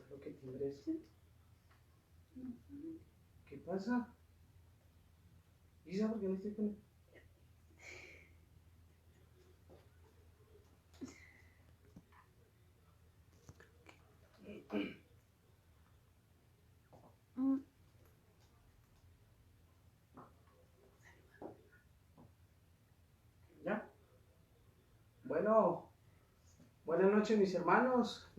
lo que timbres. ¿Qué pasa? Isa, ¿por qué no estoy con...? ¿Ya? Bueno, buenas noches mis hermanos.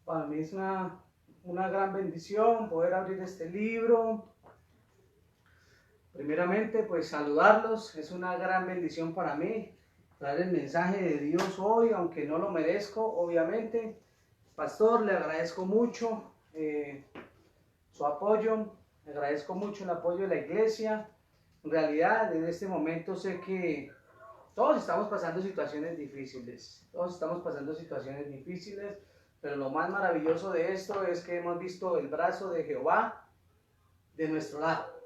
Para mí es una gran bendición poder abrir este libro. Primeramente, pues saludarlos, es una gran bendición para mí traer el mensaje de Dios hoy, aunque no lo merezco, obviamente. Pastor, le agradezco mucho su apoyo, le agradezco mucho el apoyo de la iglesia. En realidad, en este momento sé que todos estamos pasando situaciones difíciles, pero lo más maravilloso de esto es que hemos visto el brazo de Jehová de nuestro lado.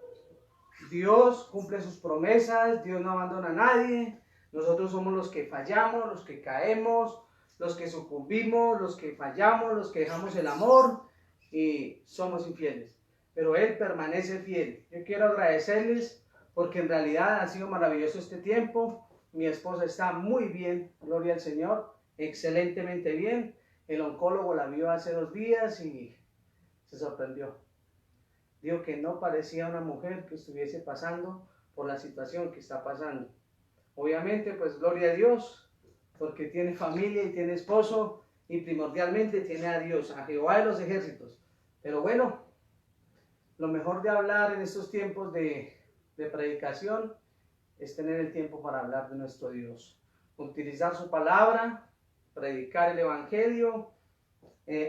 Dios cumple sus promesas, Dios no abandona a nadie. Nosotros somos los que fallamos, los que caemos, los que sucumbimos, los que fallamos, los que dejamos el amor y somos infieles. Pero Él permanece fiel. Yo quiero agradecerles porque en realidad ha sido maravilloso este tiempo. Mi esposa está muy bien, gloria al Señor, excelentemente bien. El oncólogo la vio hace 2 días y se sorprendió. Dijo que no parecía una mujer que estuviese pasando por la situación que está pasando. Obviamente, pues gloria a Dios, porque tiene familia y tiene esposo, y primordialmente tiene a Dios, a Jehová de los ejércitos. Pero bueno, lo mejor de hablar en estos tiempos de predicación es tener el tiempo para hablar de nuestro Dios. Utilizar su palabra, predicar el evangelio,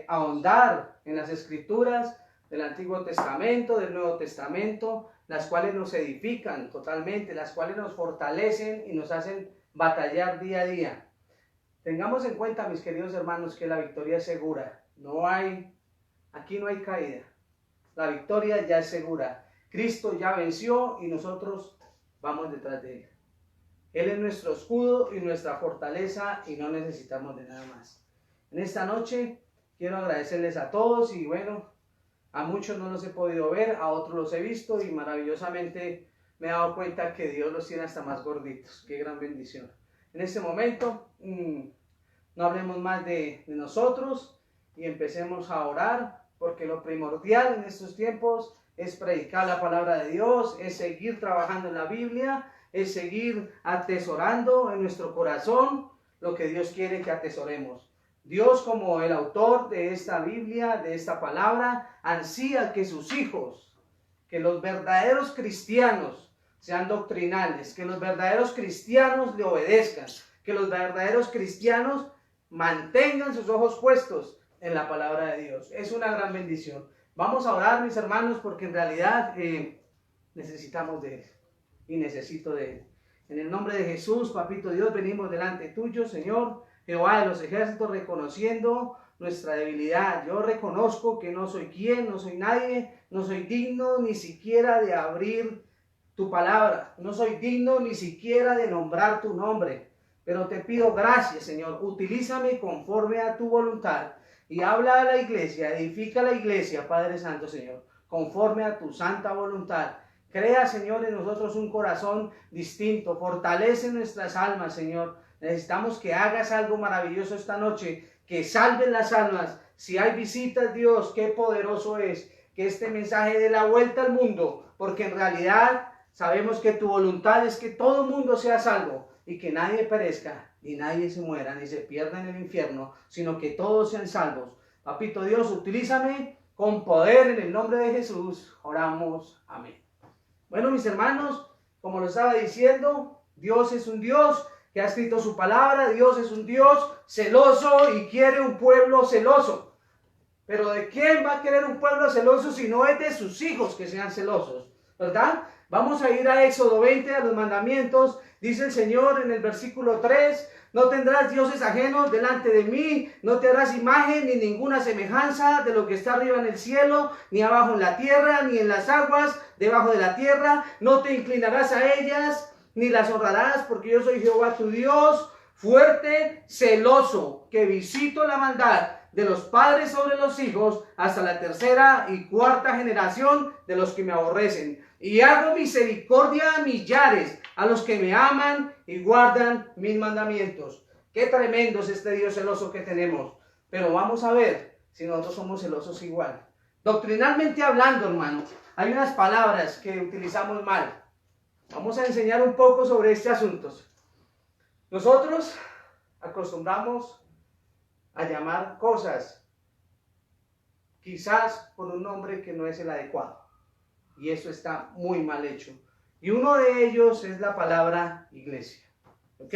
ahondar en las escrituras, del Antiguo Testamento, del Nuevo Testamento, las cuales nos edifican totalmente, las cuales nos fortalecen y nos hacen batallar día a día. Tengamos en cuenta, mis queridos hermanos, que la victoria es segura. Aquí no hay caída. La victoria ya es segura. Cristo ya venció y nosotros vamos detrás de Él. Él es nuestro escudo y nuestra fortaleza y no necesitamos de nada más. En esta noche quiero agradecerles a todos y bueno, a muchos no los he podido ver, a otros los he visto y maravillosamente me he dado cuenta que Dios los tiene hasta más gorditos. Qué gran bendición. En este momento, no hablemos más de nosotros y empecemos a orar, porque lo primordial en estos tiempos es predicar la palabra de Dios, es seguir trabajando en la Biblia, es seguir atesorando en nuestro corazón lo que Dios quiere que atesoremos. Dios, como el autor de esta Biblia, de esta palabra, ansía que sus hijos, que los verdaderos cristianos sean doctrinales, que los verdaderos cristianos le obedezcan, que los verdaderos cristianos mantengan sus ojos puestos en la palabra de Dios. Es una gran bendición. Vamos a orar, mis hermanos, porque en realidad necesitamos de Él y necesito de Él. En el nombre de Jesús, Papito Dios, venimos delante tuyo, Señor, Jehová de los ejércitos, reconociendo nuestra debilidad. Yo reconozco que no soy quien, no soy nadie, no soy digno ni siquiera de abrir tu palabra, no soy digno ni siquiera de nombrar tu nombre, pero te pido gracias, Señor, utilízame conforme a tu voluntad y habla a la iglesia, edifica a la iglesia, Padre Santo, Señor, conforme a tu santa voluntad. Crea, Señor, en nosotros un corazón distinto, fortalece nuestras almas, Señor. Necesitamos que hagas algo maravilloso esta noche, que salven las almas. Si hay visitas, Dios, qué poderoso es que este mensaje dé la vuelta al mundo, porque en realidad sabemos que tu voluntad es que todo el mundo sea salvo y que nadie perezca, ni nadie se muera, ni se pierda en el infierno, sino que todos sean salvos. Papito Dios, utilízame con poder en el nombre de Jesús. Oramos. Amén. Bueno, mis hermanos, como lo estaba diciendo, Dios es un Dios que ha escrito su palabra. Dios es un Dios celoso y quiere un pueblo celoso. Pero ¿de quién va a querer un pueblo celoso si no es de sus hijos que sean celosos? ¿Verdad? Vamos a ir a Éxodo 20, a los mandamientos. Dice el Señor en el versículo 3, no tendrás dioses ajenos delante de mí, no te harás imagen ni ninguna semejanza de lo que está arriba en el cielo, ni abajo en la tierra, ni en las aguas debajo de la tierra. No te inclinarás a ellas, ni las honrarás, porque yo soy Jehová tu Dios, fuerte, celoso, que visito la maldad de los padres sobre los hijos, hasta la tercera y cuarta generación de los que me aborrecen. Y hago misericordia a millares, a los que me aman y guardan mis mandamientos. Qué tremendo es este Dios celoso que tenemos. Pero vamos a ver si nosotros somos celosos igual. Doctrinalmente hablando, hermanos, hay unas palabras que utilizamos mal. Vamos a enseñar un poco sobre este asunto. Nosotros acostumbramos a llamar cosas quizás por un nombre que no es el adecuado. Y eso está muy mal hecho. Y uno de ellos es la palabra iglesia. ¿Ok?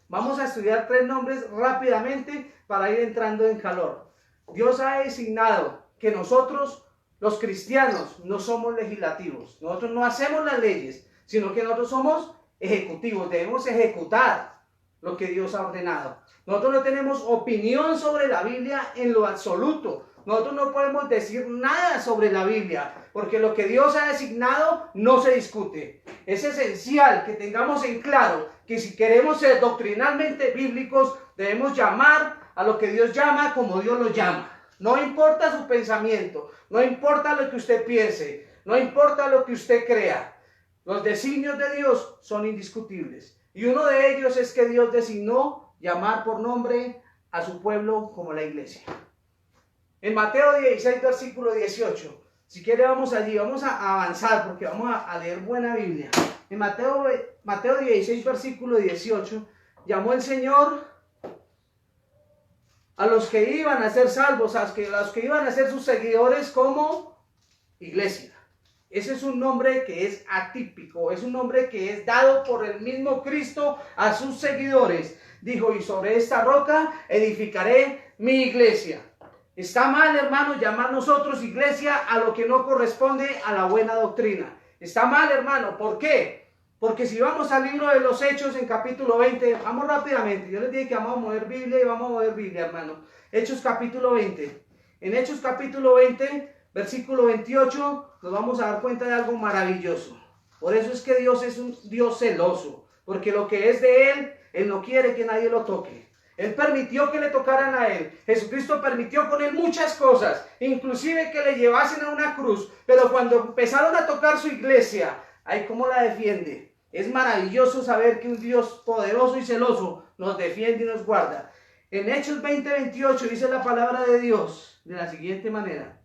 Vamos a estudiar 3 nombres rápidamente para ir entrando en calor. Dios ha designado que nosotros, los cristianos, no somos legislativos. Nosotros no hacemos las leyes, sino que nosotros somos ejecutivos. Debemos ejecutar lo que Dios ha ordenado. Nosotros no tenemos opinión sobre la Biblia en lo absoluto. Nosotros no podemos decir nada sobre la Biblia, porque lo que Dios ha designado no se discute. Es esencial que tengamos en claro que si queremos ser doctrinalmente bíblicos, debemos llamar a lo que Dios llama como Dios lo llama. No importa su pensamiento, no importa lo que usted piense, no importa lo que usted crea. Los designios de Dios son indiscutibles. Y uno de ellos es que Dios designó llamar por nombre a su pueblo como la iglesia. En Mateo 16, versículo 18. Si quiere vamos allí, vamos a avanzar porque vamos a leer buena Biblia. En Mateo 16, versículo 18, llamó el Señor a los que iban a ser salvos, a los que iban a ser sus seguidores como iglesia. Ese es un nombre que es atípico, es un nombre que es dado por el mismo Cristo a sus seguidores. Dijo, y sobre esta roca edificaré mi iglesia. Está mal, hermano, llamar nosotros iglesia a lo que no corresponde a la buena doctrina. Está mal, hermano. ¿Por qué? Porque si vamos al libro de los Hechos en capítulo 20, vamos rápidamente. Yo les dije que vamos a mover Biblia y vamos a mover Biblia, hermano. Hechos capítulo 20. En Hechos capítulo 20, versículo 28, nos vamos a dar cuenta de algo maravilloso. Por eso es que Dios es un Dios celoso. Porque lo que es de Él, Él no quiere que nadie lo toque. Él permitió que le tocaran a Él. Jesucristo permitió con Él muchas cosas, inclusive que le llevasen a una cruz. Pero cuando empezaron a tocar su iglesia, ¡ay, cómo la defiende! Es maravilloso saber que un Dios poderoso y celoso nos defiende y nos guarda. En Hechos 20:28 dice la palabra de Dios de la siguiente manera.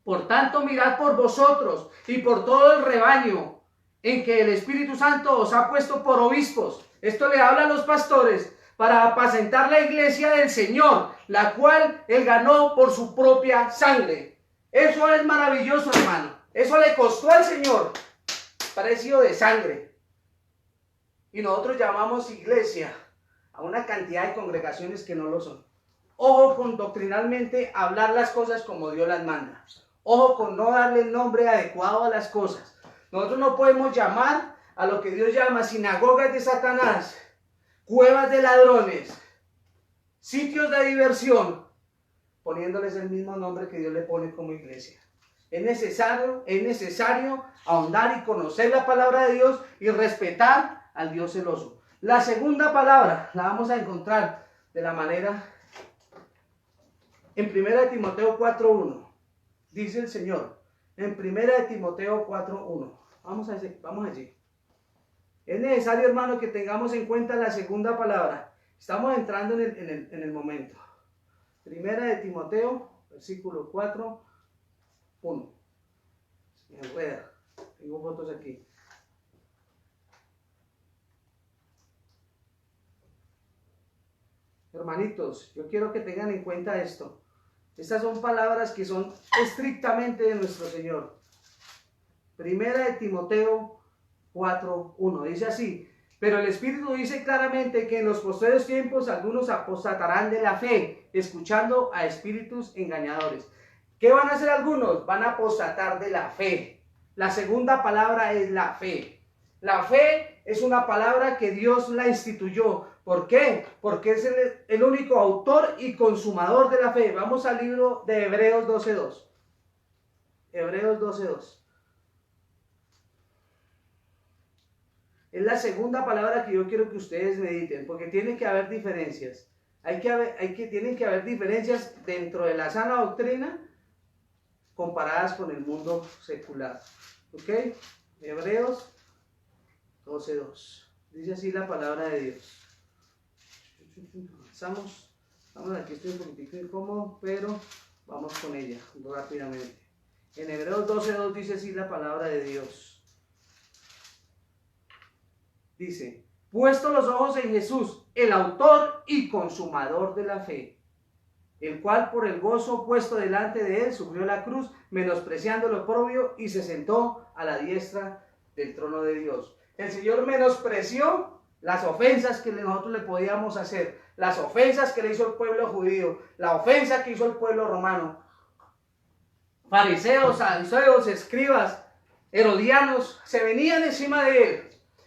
Por tanto, mirad por vosotros y por todo el rebaño en que el Espíritu Santo os ha puesto por obispos. Esto le habla a los pastores para apacentar la iglesia del Señor, la cual Él ganó por su propia sangre. Eso es maravilloso, hermano. Eso le costó al Señor, precio de sangre. Y nosotros llamamos iglesia a una cantidad de congregaciones que no lo son. Ojo con doctrinalmente hablar las cosas como Dios las manda. Ojo con no darle el nombre adecuado a las cosas. Nosotros no podemos llamar a lo que Dios llama sinagogas de Satanás, cuevas de ladrones, sitios de diversión, poniéndoles el mismo nombre que Dios le pone como iglesia. Es necesario ahondar y conocer la palabra de Dios y respetar al Dios celoso. La segunda palabra la vamos a encontrar de la manera en 1 Timoteo 4:1. Dice el Señor, en 1 Timoteo 4:1. Vamos allí. Es necesario, hermano, que tengamos en cuenta la segunda palabra. Estamos entrando en el momento. 1 Timoteo, versículo 4:1. Se me enreda. Tengo fotos aquí. Hermanitos, yo quiero que tengan en cuenta esto. Estas son palabras que son estrictamente de nuestro Señor. 1 Timoteo 4:1. Dice así: pero el Espíritu dice claramente que en los postreros tiempos algunos apostatarán de la fe, escuchando a espíritus engañadores. ¿Qué van a hacer algunos? Van a apostatar de la fe. La segunda palabra es la fe. La fe es una palabra que Dios la instituyó. ¿Por qué? Porque es el único autor y consumador de la fe. Vamos al libro de Hebreos 12:2. Hebreos 12:2. Es la segunda palabra que yo quiero que ustedes mediten, porque tiene que haber diferencias. Tienen que haber diferencias dentro de la sana doctrina comparadas con el mundo secular. ¿Ok? Hebreos 12:2. Dice así la palabra de Dios. Estamos aquí, estoy un poquitico incómodo, pero vamos con ella rápidamente. En Hebreos 12:2 dice así la palabra de Dios. Dice: puesto los ojos en Jesús, el autor y consumador de la fe, el cual por el gozo puesto delante de él sufrió la cruz, menospreciando lo oprobio, y se sentó a la diestra del trono de Dios. El Señor menospreció las ofensas que nosotros le podíamos hacer, las ofensas que le hizo el pueblo judío, la ofensa que hizo el pueblo romano. Fariseos, saduceos, escribas, herodianos, se venían encima de él.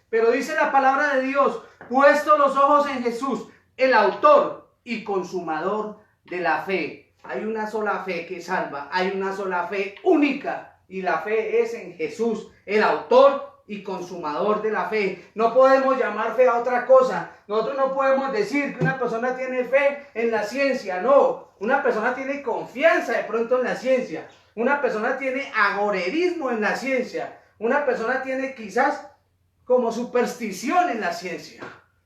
Pero dice la palabra de Dios: puesto los ojos en Jesús, el autor y consumador de la fe. Hay una sola fe que salva, hay una sola fe única, y la fe es en Jesús, el autor y consumador de la fe. No podemos llamar fe a otra cosa. Nosotros no podemos decir que una persona tiene fe en la ciencia. No, una persona tiene confianza de pronto en la ciencia. Una persona tiene agorerismo en la ciencia. Una persona tiene quizás como superstición en la ciencia.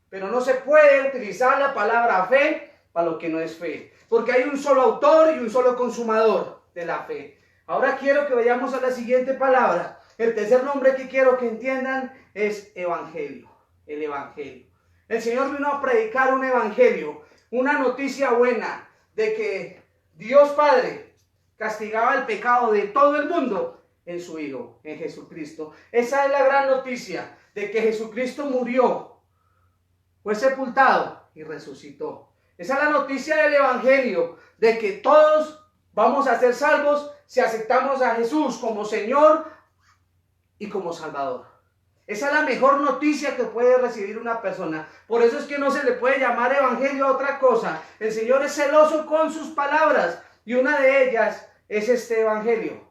Pero no se puede utilizar la palabra fe para lo que no es fe, porque hay un solo autor y un solo consumador de la fe. Ahora quiero que vayamos a la siguiente palabra. El tercer nombre que quiero que entiendan es evangelio. El evangelio. El Señor vino a predicar un evangelio, una noticia buena de que Dios Padre castigaba el pecado de todo el mundo en su Hijo, en Jesucristo. Esa es la gran noticia, de que Jesucristo murió, fue sepultado y resucitó. Esa es la noticia del evangelio, de que todos vamos a ser salvos si aceptamos a Jesús como Señor y como Salvador. Esa es la mejor noticia que puede recibir una persona. Por eso es que no se le puede llamar evangelio a otra cosa. El Señor es celoso con sus palabras, y una de ellas es este evangelio.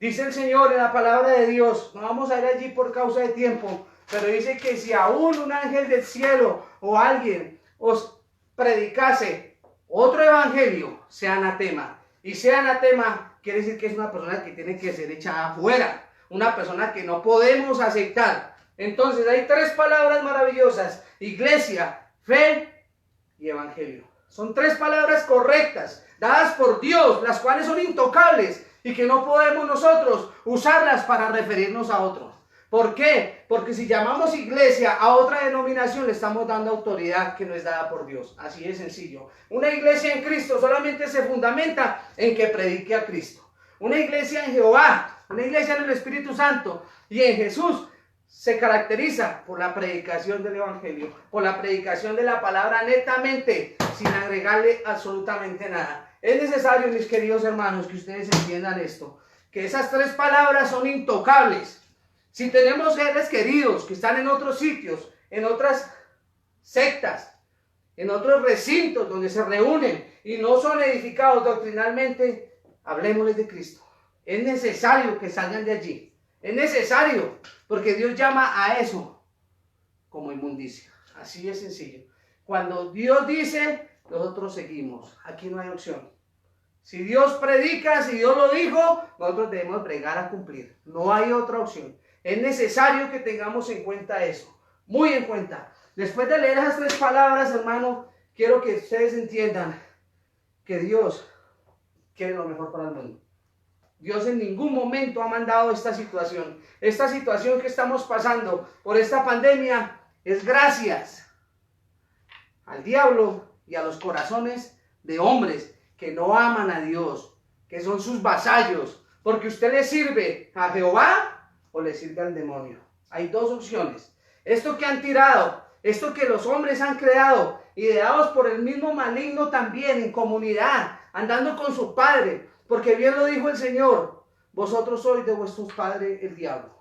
Dice el Señor en la palabra de Dios, no vamos a ir allí por causa de tiempo, pero dice que si aún un ángel del cielo o alguien os predicase otro evangelio, sea anatema. Y sea anatema quiere decir que es una persona que tiene que ser echada afuera, una persona que no podemos aceptar. Entonces hay tres palabras maravillosas: iglesia, fe y evangelio. Son tres palabras correctas, dadas por Dios, las cuales son intocables y que no podemos nosotros usarlas para referirnos a otros. ¿Por qué? Porque si llamamos iglesia a otra denominación, le estamos dando autoridad que no es dada por Dios. Así de sencillo. Una iglesia en Cristo solamente se fundamenta en que predique a Cristo. Una iglesia en Jehová, una iglesia en el Espíritu Santo y en Jesús se caracteriza por la predicación del evangelio, por la predicación de la palabra netamente, sin agregarle absolutamente nada. Es necesario, mis queridos hermanos, que ustedes entiendan esto, que esas tres palabras son intocables. Si tenemos seres queridos que están en otros sitios, en otras sectas, en otros recintos donde se reúnen y no son edificados doctrinalmente, hablemosles de Cristo. Es necesario que salgan de allí. Es necesario, porque Dios llama a eso como inmundicia. Así de sencillo. Cuando Dios dice, nosotros seguimos. Aquí no hay opción. Si Dios predica, si Dios lo dijo, nosotros debemos bregar a cumplir. No hay otra opción. Es necesario que tengamos en cuenta eso. Muy en cuenta. Después de leer esas tres palabras, hermano, quiero que ustedes entiendan que Dios quiere lo mejor para el mundo. Dios en ningún momento ha mandado esta situación. Esta situación que estamos pasando por esta pandemia es gracias al diablo y a los corazones de hombres que no aman a Dios, que son sus vasallos, porque usted le sirve a Jehová o le sirve al demonio. Hay dos opciones. Esto que han tirado, esto que los hombres han creado, ideados por el mismo maligno también en comunidad, andando con su padre, porque bien lo dijo el Señor, vosotros sois de vuestros padres el diablo.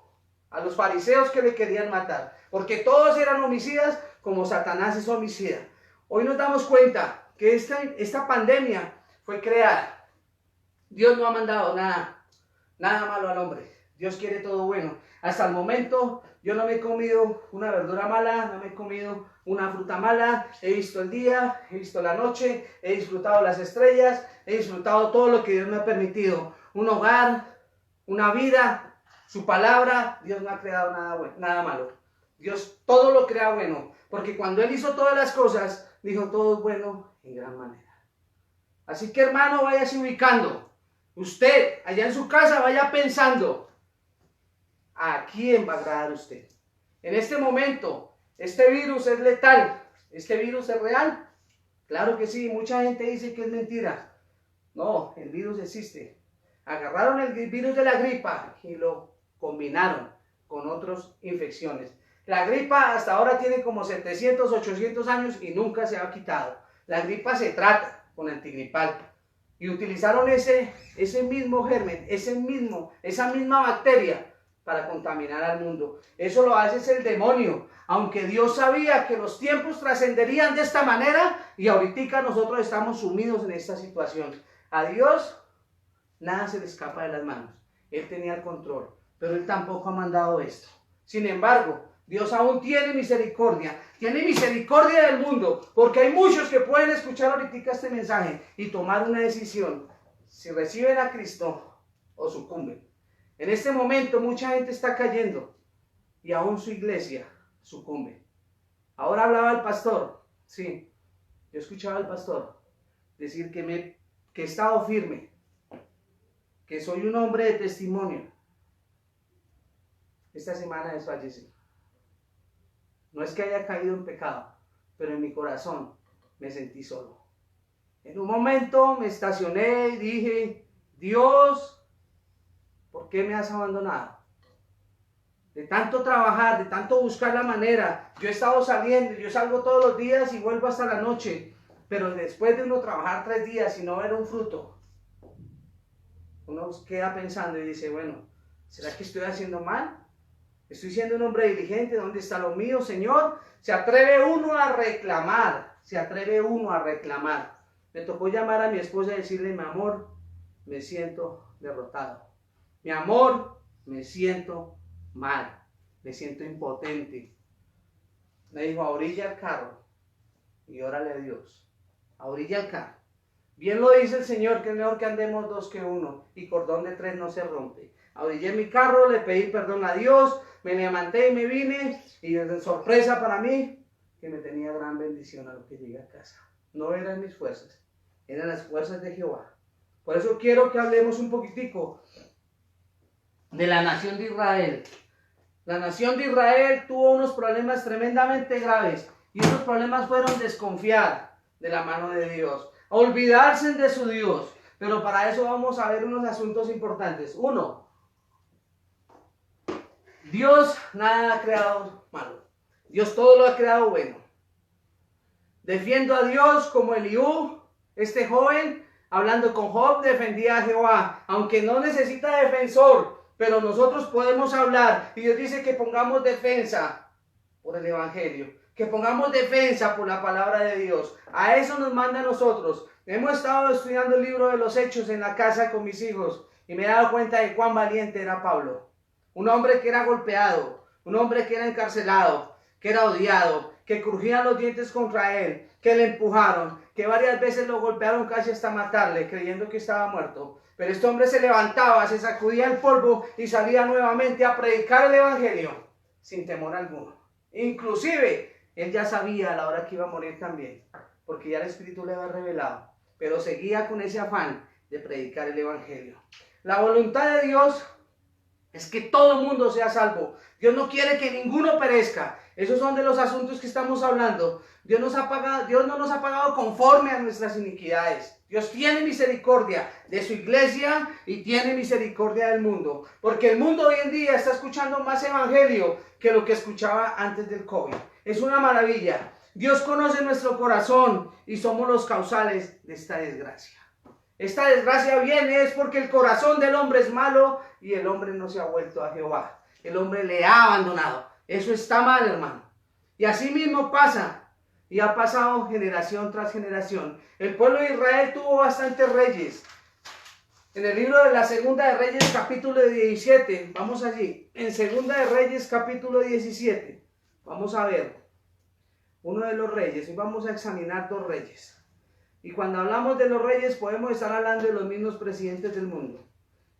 A los fariseos que le querían matar, porque todos eran homicidas como Satanás es homicida. Hoy nos damos cuenta que esta pandemia fue creada. Dios no ha mandado nada malo al hombre. Dios quiere todo bueno. Hasta el momento yo no me he comido una verdura mala, no me he comido una fruta mala, he visto el día, he visto la noche, he disfrutado las estrellas, he disfrutado todo lo que Dios me ha permitido. Un hogar, una vida, su palabra. Dios no ha creado nada malo. Dios todo lo crea bueno, porque cuando Él hizo todas las cosas, dijo todo es bueno en gran manera. Así que hermano, váyase ubicando. Usted, allá en su casa, vaya pensando, ¿a quién va a agradar usted? En este momento, este virus es letal. ¿Este virus es real? Claro que sí, mucha gente dice que es mentira. No, el virus existe. Agarraron el virus de la gripa y lo combinaron con otras infecciones. La gripa hasta ahora tiene como 700, 800 años y nunca se ha quitado. La gripa se trata con antigripal. Y utilizaron ese mismo germen, esa misma bacteria para contaminar al mundo. Eso lo hace el demonio. Aunque Dios sabía que los tiempos trascenderían de esta manera, y ahorita nosotros estamos sumidos en esta situación. A Dios nada se le escapa de las manos. Él tenía el control, pero Él tampoco ha mandado esto. Sin embargo, Dios aún tiene misericordia del mundo, porque hay muchos que pueden escuchar ahorita este mensaje y tomar una decisión, si reciben a Cristo o sucumben. En este momento mucha gente está cayendo y aún su iglesia sucumbe. Ahora hablaba el pastor, sí, yo escuchaba al pastor decir que he estado firme, que soy un hombre de testimonio. Esta semana desfallecí. No es que haya caído en pecado, pero en mi corazón me sentí solo. En un momento me estacioné y dije, Dios, ¿por qué me has abandonado? De tanto trabajar, de tanto buscar la manera, yo he estado saliendo, yo salgo todos los días y vuelvo hasta la noche, pero después de uno trabajar 3 días y no ver un fruto, uno queda pensando y dice, bueno, ¿será que estoy haciendo mal? ¿Estoy siendo un hombre diligente? ¿Dónde está lo mío, Señor? Se atreve uno a reclamar, Me tocó llamar a mi esposa y decirle, mi amor, me siento derrotado. Mi amor, me siento mal, me siento impotente. Me dijo, orilla el carro y órale a Dios. Orilla el carro. Bien lo dice el Señor, que es mejor que andemos 2 que 1 y cordón de 3 no se rompe. Orillé mi carro, le pedí perdón a Dios, me levanté y me vine, y de sorpresa para mí, que me tenía gran bendición a lo que llegué a casa. No eran mis fuerzas, eran las fuerzas de Jehová. Por eso quiero que hablemos un poquitico de la nación de Israel. La nación de Israel tuvo unos problemas tremendamente graves, y esos problemas fueron desconfiar de la mano de Dios, olvidarse de su Dios. Pero para eso vamos a ver unos asuntos importantes. 1. Dios nada ha creado malo. Dios todo lo ha creado bueno. Defiendo a Dios como Eliú, este joven, hablando con Job, defendía a Jehová. Aunque no necesita defensor, pero nosotros podemos hablar. Y Dios dice que pongamos defensa por el Evangelio. Que pongamos defensa por la palabra de Dios. A eso nos manda a nosotros. Hemos estado estudiando el libro de los Hechos en la casa con mis hijos. Y me he dado cuenta de cuán valiente era Pablo. Un hombre que era golpeado, un hombre que era encarcelado, que era odiado, que crujían los dientes contra él, que le empujaron, que varias veces lo golpearon casi hasta matarle, creyendo que estaba muerto. Pero este hombre se levantaba, se sacudía el polvo y salía nuevamente a predicar el Evangelio sin temor alguno. Inclusive, él ya sabía a la hora que iba a morir también, porque ya el Espíritu le había revelado, pero seguía con ese afán de predicar el Evangelio. La voluntad de Dios es que todo el mundo sea salvo. Dios no quiere que ninguno perezca. Esos son de los asuntos que estamos hablando. Dios no nos ha pagado conforme a nuestras iniquidades. Dios tiene misericordia de su iglesia y tiene misericordia del mundo. Porque el mundo hoy en día está escuchando más evangelio que lo que escuchaba antes del COVID. Es una maravilla. Dios conoce nuestro corazón y somos los causales de esta desgracia. Esta desgracia viene es porque el corazón del hombre es malo y el hombre no se ha vuelto a Jehová. El hombre le ha abandonado. Eso está mal, hermano. Y así mismo pasa. Y ha pasado generación tras generación. El pueblo de Israel tuvo bastantes reyes. En el libro de la Segunda de Reyes, capítulo 17. Vamos allí. En Segunda de Reyes, capítulo 17. Vamos a ver. uno de los reyes. Hoy vamos a examinar 2 reyes. Y cuando hablamos de los reyes podemos estar hablando de los mismos presidentes del mundo.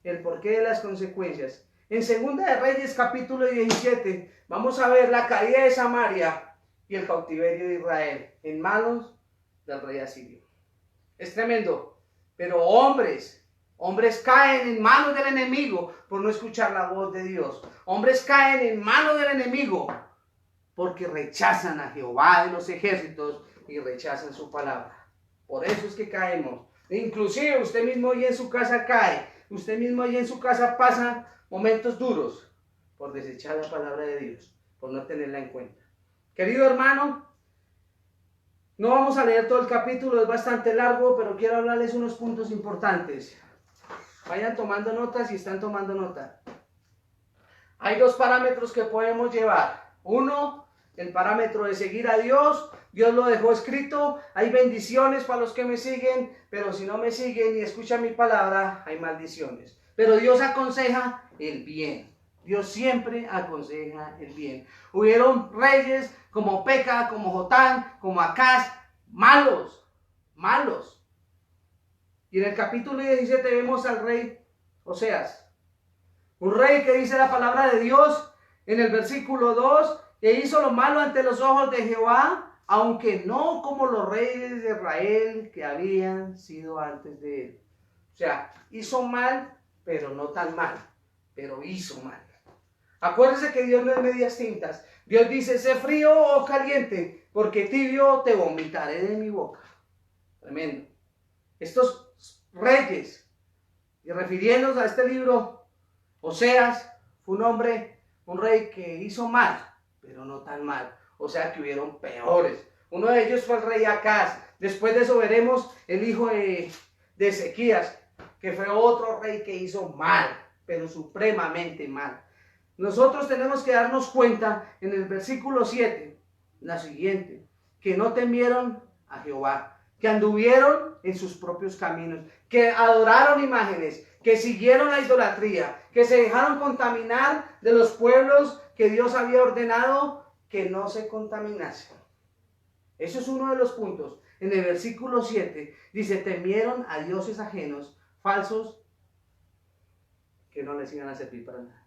El porqué de las consecuencias. En Segunda de Reyes capítulo 17 vamos a ver la caída de Samaria y el cautiverio de Israel en manos del rey asirio. Es tremendo. Pero hombres caen en manos del enemigo por no escuchar la voz de Dios. Hombres caen en manos del enemigo porque rechazan a Jehová de los ejércitos y rechazan su palabra. Por eso es que caemos. Inclusive usted mismo hoy en su casa cae. Usted mismo hoy en su casa pasa momentos duros por desechar la palabra de Dios, por no tenerla en cuenta. Querido hermano, no vamos a leer todo el capítulo, es bastante largo, pero quiero hablarles unos puntos importantes. Vayan tomando notas si están tomando nota. Hay 2 parámetros que podemos llevar. Uno, el parámetro de seguir a Dios. Dios lo dejó escrito. Hay bendiciones para los que me siguen, pero si no me siguen y escuchan mi palabra, hay maldiciones. Pero Dios aconseja el bien. Dios siempre aconseja el bien. Hubieron reyes como Peca, como Jotán, como Acaz, malos. Y en el capítulo 17 vemos al rey Oseas. Un rey que dice la palabra de Dios en el versículo 2, que hizo lo malo ante los ojos de Jehová, aunque no como los reyes de Israel que habían sido antes de él. O sea, hizo mal, pero no tan mal, pero hizo mal. Acuérdese que Dios no es medias tintas. Dios dice, sé frío o caliente, porque tibio te vomitaré de mi boca. Tremendo. Estos reyes, y refiriéndonos a este libro, Oseas fue un rey que hizo mal, pero no tan mal. O sea que hubieron peores. Uno de ellos fue el rey Acaz. Después de eso veremos el hijo de Ezequías, que fue otro rey que hizo mal, pero supremamente mal. Nosotros tenemos que darnos cuenta en el versículo 7, la siguiente, que no temieron a Jehová, que anduvieron en sus propios caminos, que adoraron imágenes, que siguieron la idolatría, que se dejaron contaminar de los pueblos que Dios había ordenado que no se contaminasen. Eso es uno de los puntos. En el versículo 7 dice, temieron a dioses ajenos, falsos, que no les iban a servir para nada.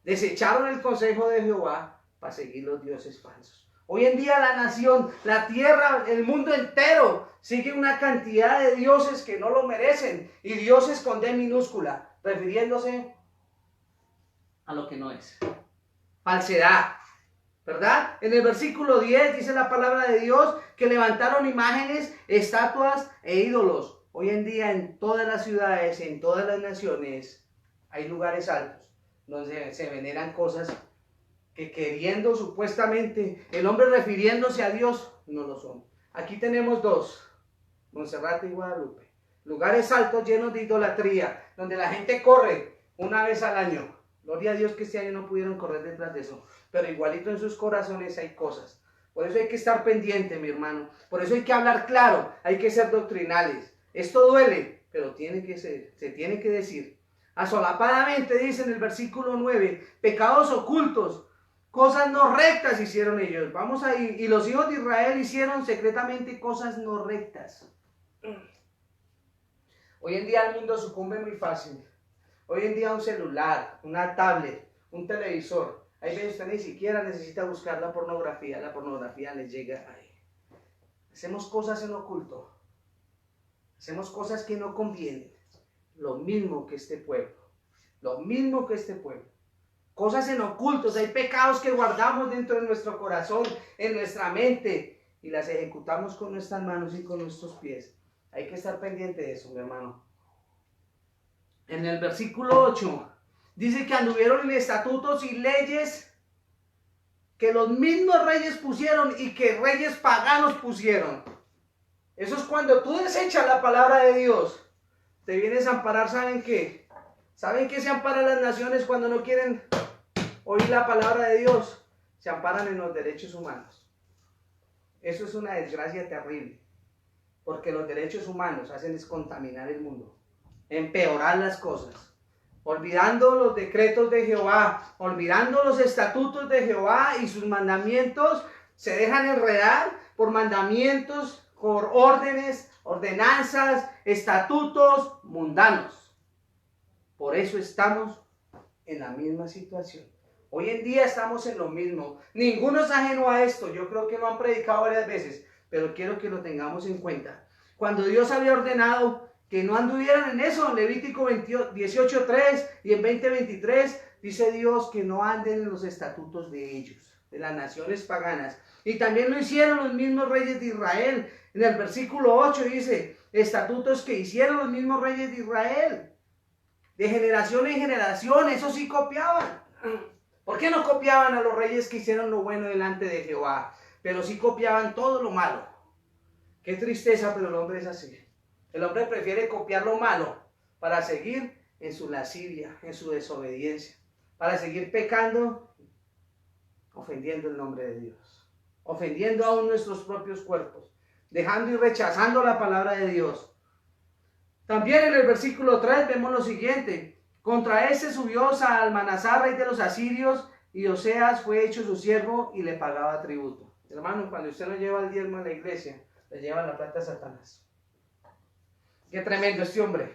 Desecharon el consejo de Jehová para seguir los dioses falsos. Hoy en día la nación, la tierra, el mundo entero sigue una cantidad de dioses que no lo merecen. Y dioses con D minúscula, refiriéndose a lo que no es. Falsedad, ¿verdad? En el versículo 10 dice la palabra de Dios que levantaron imágenes, estatuas e ídolos. Hoy en día en todas las ciudades, en todas las naciones, hay lugares altos donde se veneran cosas que queriendo supuestamente el hombre refiriéndose a Dios, no lo son. Aquí tenemos 2, Monserrate y Guadalupe. Lugares altos llenos de idolatría, donde la gente corre una vez al año. Gloria a Dios que este año no pudieron correr detrás de eso, pero igualito en sus corazones hay cosas. Por eso hay que estar pendiente, mi hermano. Por eso hay que hablar claro, hay que ser doctrinales. Esto duele, pero se tiene que decir. Asolapadamente dice en el versículo 9, pecados ocultos, cosas no rectas hicieron ellos. Vamos ahí. Y los hijos de Israel hicieron secretamente cosas no rectas. Hoy en día el mundo sucumbe muy fácil. Hoy en día un celular, una tablet, un televisor. Ahí ve usted ni siquiera necesita buscar la pornografía les llega ahí. Hacemos cosas en oculto. Hacemos cosas que no convienen. Lo mismo que este pueblo. Cosas en ocultos. Hay pecados que guardamos dentro de nuestro corazón, en nuestra mente, y las ejecutamos con nuestras manos y con nuestros pies. Hay que estar pendiente de eso, mi hermano. En el versículo 8 dice que anduvieron en estatutos y leyes que los mismos reyes pusieron y que reyes paganos pusieron. Eso es cuando tú desechas la palabra de Dios. Te vienes a amparar, ¿saben qué? ¿Saben qué se amparan las naciones cuando no quieren oír la palabra de Dios? Se amparan en los derechos humanos. Eso es una desgracia terrible. Porque los derechos humanos hacen descontaminar el mundo. Empeorar las cosas. Olvidando los decretos de Jehová. Olvidando los estatutos de Jehová y sus mandamientos. Se dejan enredar por mandamientos, por órdenes, ordenanzas, estatutos mundanos. Por eso estamos en la misma situación. Hoy en día estamos en lo mismo. Ninguno es ajeno a esto. Yo creo que lo han predicado varias veces, pero quiero que lo tengamos en cuenta. Cuando Dios había ordenado que no anduvieran en eso, en Levítico 18:3 y en 20:23, dice Dios que no anden en los estatutos de ellos, de las naciones paganas. Y también lo hicieron los mismos reyes de Israel. En el versículo 8 dice, estatutos que hicieron los mismos reyes de Israel. De generación en generación, eso sí copiaban. ¿Por qué no copiaban a los reyes que hicieron lo bueno delante de Jehová? Pero sí copiaban todo lo malo. Qué tristeza, pero el hombre es así. El hombre prefiere copiar lo malo para seguir en su lascivia, en su desobediencia, para seguir pecando, ofendiendo el nombre de Dios, ofendiendo aún nuestros propios cuerpos, dejando y rechazando la palabra de Dios. También en el versículo 3 vemos lo siguiente: contra ese subió Salmanasar, rey de los asirios, y Oseas fue hecho su siervo y le pagaba tributo. Hermano, cuando usted no lleva el diezmo a la iglesia, le lleva la plata a Satanás. Qué tremendo este hombre,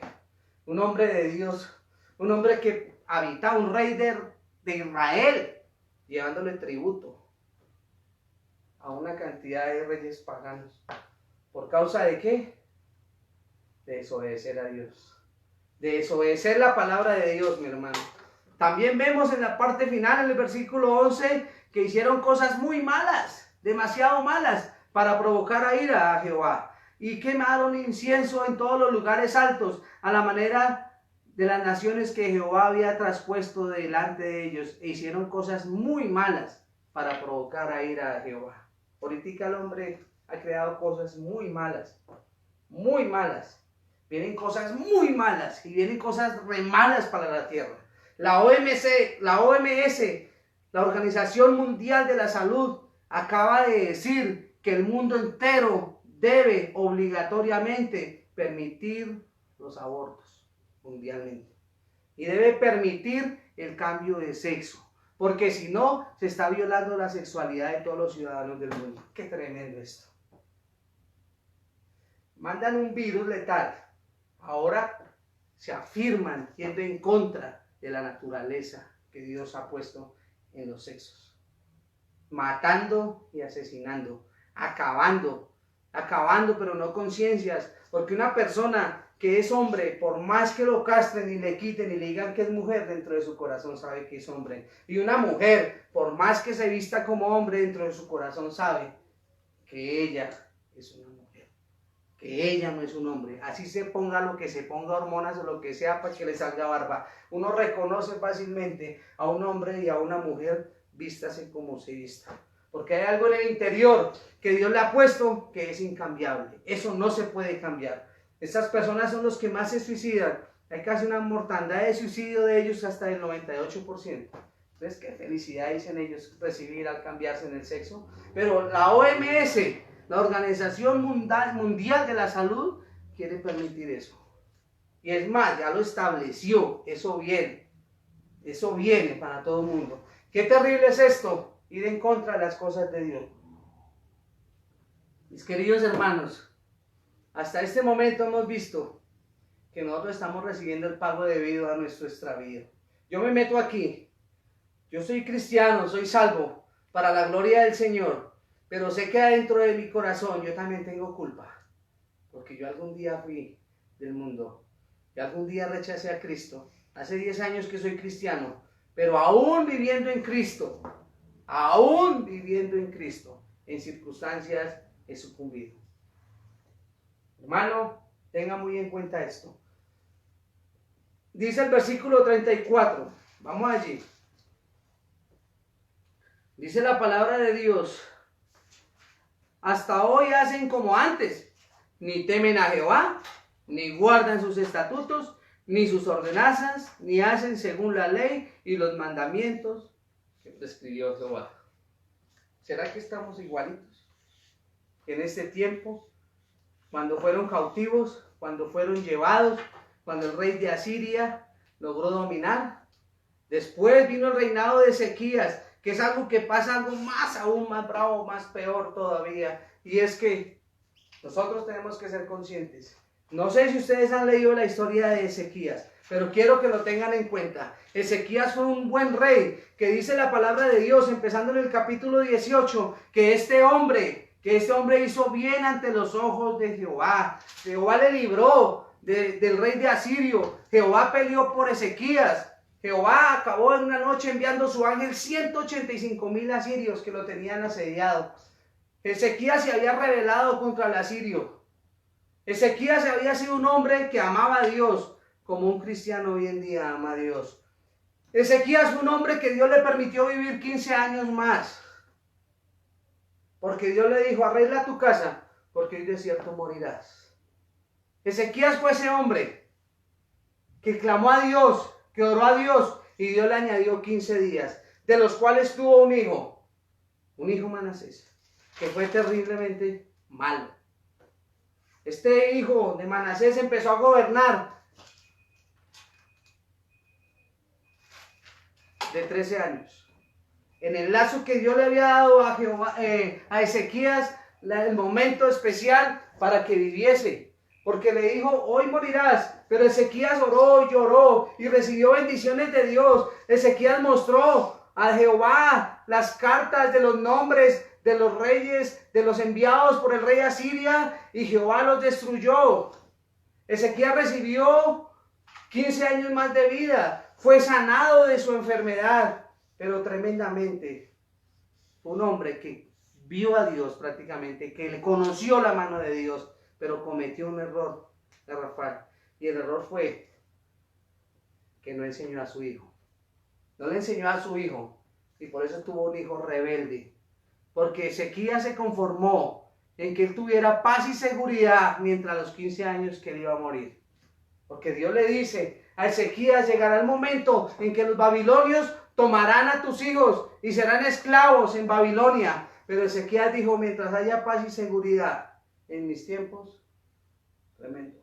un hombre de Dios, un hombre que habitaba, un rey de Israel, llevándole tributo a una cantidad de reyes paganos. ¿Por causa de qué? De desobedecer a Dios, de desobedecer la palabra de Dios, mi hermano. También vemos en la parte final, en el versículo 11, que hicieron cosas muy malas, demasiado malas, para provocar a ira a Jehová. Y quemaron incienso en todos los lugares altos, a la manera de las naciones que Jehová había traspuesto delante de ellos. E hicieron cosas muy malas para provocar a ira a Jehová. Ahorita el hombre ha creado cosas muy malas. Muy malas. Vienen cosas muy malas y vienen cosas re malas para la tierra. La OMS, la Organización Mundial de la Salud, acaba de decir que el mundo entero debe obligatoriamente permitir los abortos mundialmente. Y debe permitir el cambio de sexo. Porque si no, se está violando la sexualidad de todos los ciudadanos del mundo. Qué tremendo esto. Mandan un virus letal. Ahora se afirman yendo en contra de la naturaleza que Dios ha puesto en los sexos. Matando y asesinando. Acabando, pero no conciencias, porque una persona que es hombre, por más que lo castren y le quiten y le digan que es mujer, dentro de su corazón sabe que es hombre. Y una mujer, por más que se vista como hombre, dentro de su corazón sabe que ella es una mujer, que ella no es un hombre. Así se ponga lo que se ponga, hormonas o lo que sea para que le salga barba. Uno reconoce fácilmente a un hombre y a una mujer, vístase como se vista. Porque hay algo en el interior que Dios le ha puesto que es incambiable. Eso no se puede cambiar. Estas personas son los que más se suicidan. Hay casi una mortandad de suicidio de ellos hasta del 98%. Entonces, qué felicidad dicen ellos recibir al cambiarse en el sexo. Pero la OMS, la Organización Mundial de la Salud, quiere permitir eso. Y es más, ya lo estableció. Eso viene para todo el mundo. Qué terrible es esto. Ir en contra de las cosas de Dios. Mis queridos hermanos, hasta este momento hemos visto que nosotros estamos recibiendo el pago debido a nuestro extravío. Yo me meto aquí. Yo soy cristiano, soy salvo para la gloria del Señor. Pero sé que adentro de mi corazón yo también tengo culpa. Porque yo algún día fui del mundo. Y algún día rechacé a Cristo. Hace 10 años que soy cristiano. Pero aún viviendo en Cristo, en circunstancias he sucumbido. Hermano, tenga muy en cuenta esto. Dice el versículo 34. Vamos allí. Dice la palabra de Dios. Hasta hoy hacen como antes. Ni temen a Jehová, ni guardan sus estatutos, ni sus ordenanzas, ni hacen según la ley y los mandamientos que prescribió Jehová. ¿Será que estamos igualitos en este tiempo? Cuando fueron cautivos, cuando fueron llevados, cuando el rey de Asiria logró dominar. Después vino el reinado de Ezequías que es algo que pasa algo más, aún más bravo, más peor todavía. Y es que nosotros tenemos que ser conscientes. No sé si ustedes han leído la historia de Ezequías, pero quiero que lo tengan en cuenta. Ezequías fue un buen rey, que dice la palabra de Dios, empezando en el capítulo 18, que este hombre hizo bien ante los ojos de Jehová. Jehová le libró del rey de Asirio. Jehová peleó por Ezequías. Jehová acabó en una noche enviando su ángel 185,000 asirios que lo tenían asediado. Ezequías se había rebelado contra el asirio. Ezequías había sido un hombre que amaba a Dios, como un cristiano hoy en día ama a Dios. Ezequías fue un hombre que Dios le permitió vivir 15 años más. Porque Dios le dijo, arregla tu casa, porque hoy de cierto morirás. Ezequías fue ese hombre que clamó a Dios, que oró a Dios, y Dios le añadió 15 días, de los cuales tuvo un hijo Manasés, que fue terriblemente malo. Este hijo de Manasés empezó a gobernar de 13 años. En el lazo que Dios le había dado a Ezequías, el momento especial para que viviese. Porque le dijo, hoy morirás. Pero Ezequías oró y lloró y recibió bendiciones de Dios. Ezequías mostró a Jehová las cartas de los nombres de los reyes, de los enviados por el rey de Asiria, y Jehová los destruyó. Ezequías recibió 15 años más de vida. Fue sanado de su enfermedad, pero tremendamente. Un hombre que vio a Dios prácticamente, que le conoció la mano de Dios, pero cometió un error garrafal. Y el error fue que no enseñó a su hijo. No le enseñó a su hijo, y por eso tuvo un hijo rebelde. Porque Ezequías se conformó en que él tuviera paz y seguridad mientras los 15 años que él iba a morir. Porque Dios le dice a Ezequías, llegará el momento en que los babilonios tomarán a tus hijos y serán esclavos en Babilonia. Pero Ezequías dijo, mientras haya paz y seguridad en mis tiempos, tremendo.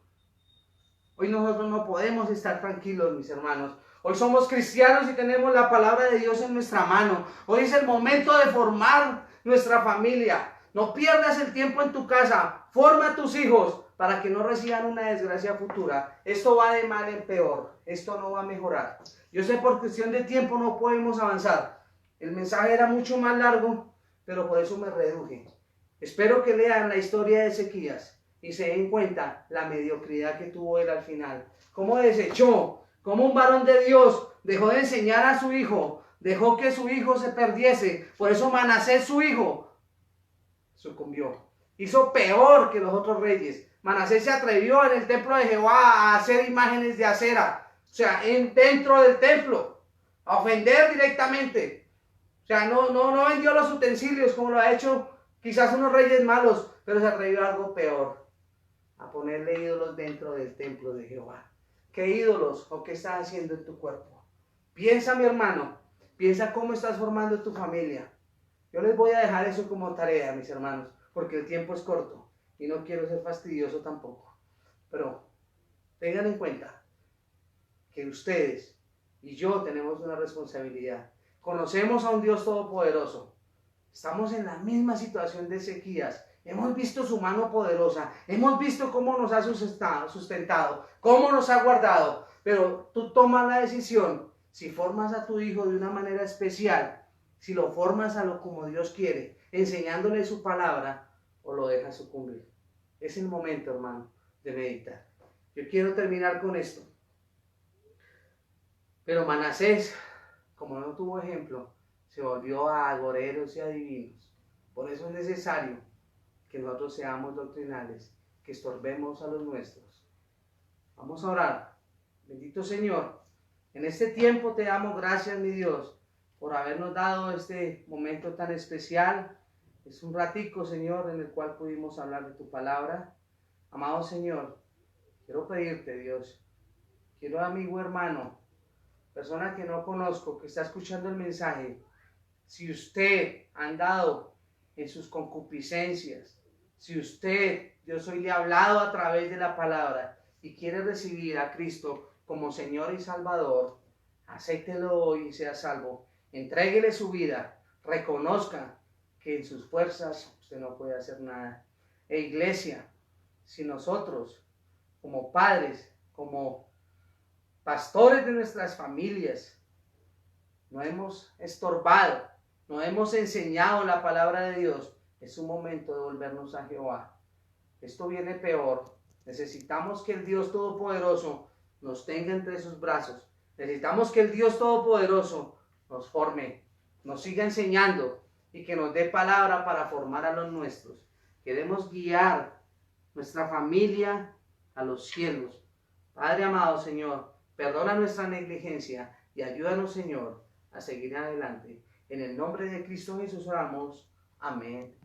Hoy nosotros no podemos estar tranquilos, mis hermanos. Hoy somos cristianos y tenemos la palabra de Dios en nuestra mano. Hoy es el momento de formar nuestra familia. No pierdas el tiempo en tu casa. Forma a tus hijos para que no reciban una desgracia futura. Esto va de mal en peor. Esto no va a mejorar. Yo sé por cuestión de tiempo no podemos avanzar. El mensaje era mucho más largo, pero por eso me reduje. Espero que lean la historia de Ezequías y se den cuenta la mediocridad que tuvo él al final. Cómo desechó, cómo un varón de Dios dejó de enseñar a su hijo, dejó que su hijo se perdiese. Por eso Manasés, su hijo, sucumbió. Hizo peor que los otros reyes. Manasés se atrevió en el templo de Jehová a hacer imágenes de acera. O sea, dentro del templo. A ofender directamente. O sea, no vendió los utensilios como lo ha hecho quizás unos reyes malos, pero se atrevió a algo peor. A ponerle ídolos dentro del templo de Jehová. ¿Qué ídolos o qué estás haciendo en tu cuerpo? Piensa, mi hermano. Piensa cómo estás formando tu familia. Yo les voy a dejar eso como tarea, mis hermanos, porque el tiempo es corto y no quiero ser fastidioso tampoco. Pero tengan en cuenta que ustedes y yo tenemos una responsabilidad. Conocemos a un Dios todopoderoso. Estamos en la misma situación de Ezequías. Hemos visto su mano poderosa. Hemos visto cómo nos ha sustentado, cómo nos ha guardado. Pero tú tomas la decisión si formas a tu hijo de una manera especial, si lo formas a lo como Dios quiere, enseñándole su palabra, o lo dejas sucumbir. Es el momento, hermano, de meditar. Yo quiero terminar con esto. Pero Manasés, como no tuvo ejemplo, se volvió a agoreros y adivinos. Por eso es necesario que nosotros seamos doctrinales, que estorbemos a los nuestros. Vamos a orar. Bendito Señor, en este tiempo te damos gracias, mi Dios, por habernos dado este momento tan especial. Es un ratico, Señor, en el cual pudimos hablar de tu palabra. Amado Señor, quiero pedirte, Dios, quiero amigo, hermano, persona que no conozco, que está escuchando el mensaje, si usted ha andado en sus concupiscencias, si usted, Dios hoy le ha hablado a través de la palabra y quiere recibir a Cristo como Señor y Salvador, acéptelo hoy y sea salvo. Entréguele su vida. Reconozca que en sus fuerzas usted no puede hacer nada. Iglesia, si nosotros, como padres, como pastores de nuestras familias, no hemos estorbado, no hemos enseñado la palabra de Dios, es un momento de volvernos a Jehová. Esto viene peor. Necesitamos que el Dios Todopoderoso nos tenga entre sus brazos. Necesitamos que el Dios Todopoderoso nos forme, nos siga enseñando y que nos dé palabra para formar a los nuestros. Queremos guiar nuestra familia a los cielos. Padre amado, Señor, perdona nuestra negligencia y ayúdanos, Señor, a seguir adelante. En el nombre de Cristo Jesús oramos. Amén.